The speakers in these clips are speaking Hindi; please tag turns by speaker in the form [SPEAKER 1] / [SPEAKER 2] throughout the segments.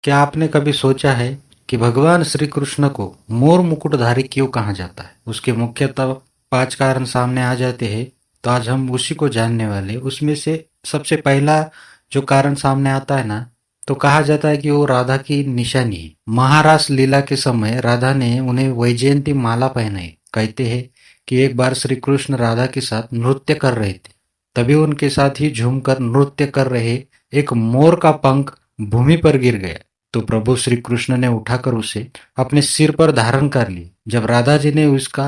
[SPEAKER 1] क्या आपने कभी सोचा है कि भगवान श्री कृष्ण को मोर मुकुटधारी क्यों कहा जाता है? उसके मुख्यतः 5 कारण सामने आ जाते हैं। तो आज हम उसी को जानने वाले हैं। उसमें से सबसे पहला जो कारण सामने आता है ना, तो कहा जाता है कि वो राधा की निशानी है। महारास लीला के समय राधा ने उन्हें वैजयंती माला पहनाई। कहते हैं कि एक बार श्री कृष्ण राधा के साथ नृत्य कर रहे थे। तभी उनके साथ ही झूमकर नृत्य कर रहे एक मोर का पंख भूमि पर गिर गया। तो प्रभु श्री कृष्ण ने उठाकर उसे अपने सिर पर धारण कर ली। जब राधा जी ने उसका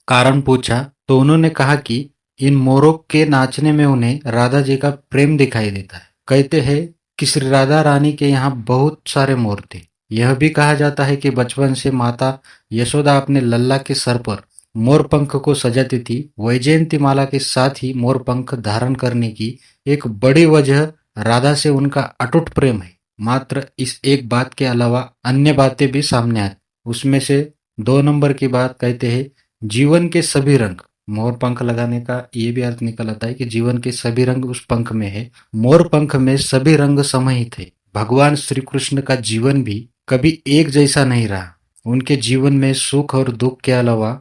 [SPEAKER 1] कारण पूछा तो उन्होंने कहा कि इन मोरों के नाचने में उन्हें राधा जी का प्रेम दिखाई देता है। कहते हैं कि श्री राधा रानी के यहाँ बहुत सारे मोर थे। यह भी कहा जाता है कि बचपन से माता यशोदा अपने लल्ला के सर पर मोर पंख को सजाती थी। वैजयंती माला के साथ ही मोर पंख धारण करने की एक बड़ी वजह राधा से उनका अटूट प्रेम है। मात्र इस एक बात के अलावा अन्य बातें भी सामने आती। उसमें से 2 नंबर की बात कहते हैं, जीवन के सभी रंग। मोर पंख लगाने का ये भी अर्थ निकल आता है कि जीवन के सभी रंग उस पंख में है। मोर पंख में सभी रंग समाहित है। भगवान श्री कृष्ण का जीवन भी कभी एक जैसा नहीं रहा। उनके जीवन में सुख और दुख के अलावा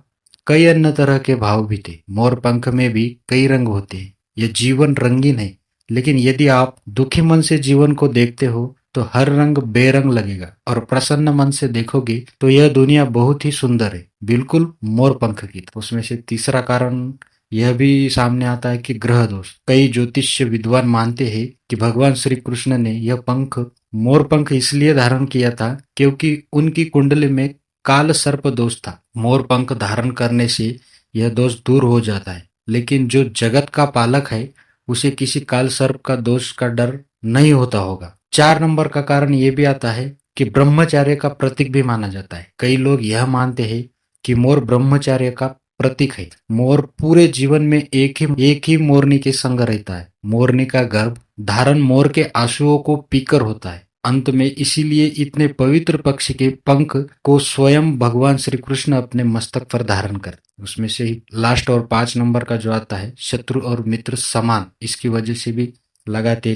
[SPEAKER 1] कई अन्य तरह के भाव भी थे। मोर पंख में भी कई रंग होते हैं। यह जीवन रंगीन है। लेकिन यदि आप दुखी मन से जीवन को देखते हो तो हर रंग बेरंग लगेगा, और प्रसन्न मन से देखोगे तो यह दुनिया बहुत ही सुंदर है, बिल्कुल मोर पंख की। उसमें से तीसरा कारण यह भी सामने आता है कि ग्रह दोष। कई ज्योतिष्य विद्वान मानते हैं कि भगवान श्री कृष्ण ने यह पंख मोर पंख इसलिए धारण किया था क्योंकि उनकी कुंडली में काल सर्प दोष था। मोर पंख धारण करने से यह दोष दूर हो जाता है। लेकिन जो जगत का पालक है उसे किसी काल सर्प का दोष का डर नहीं होता होगा। 4 नंबर का कारण ये भी आता है कि ब्रह्मचर्य का प्रतीक भी माना जाता है। कई लोग यह मानते हैं कि मोर ब्रह्मचर्य का प्रतीक है। मोर पूरे जीवन में एक ही मोरनी के संग रहता है। मोरनी का गर्भ धारण मोर के आंसुओं को पीकर होता है। अंत में इसीलिए इतने पवित्र पक्षी के पंख को स्वयं भगवान श्री कृष्ण अपने मस्तक पर धारण करते। उसमें से ही लास्ट और 5 नंबर का जो आता है, शत्रु और मित्र समान, इसकी वजह से भी लगाते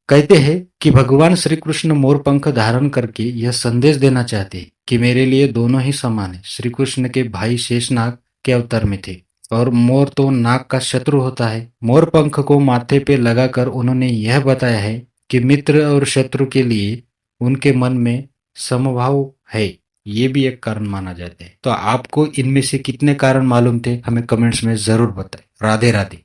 [SPEAKER 1] कहते हैं कि भगवान श्री कृष्ण मोर पंख धारण करके यह संदेश देना चाहते हैं कि मेरे लिए दोनों ही समान है। श्री कृष्ण के भाई शेषनाग के अवतार में थे और मोर तो नाग का शत्रु होता है। मोर पंख को माथे पे लगाकर उन्होंने यह बताया है कि मित्र और शत्रु के लिए उनके मन में समभाव है। ये भी एक कारण माना जाता है। तो आपको इनमें से कितने कारण मालूम थे, हमें कमेंट्स में जरूर बताएं। राधे राधे।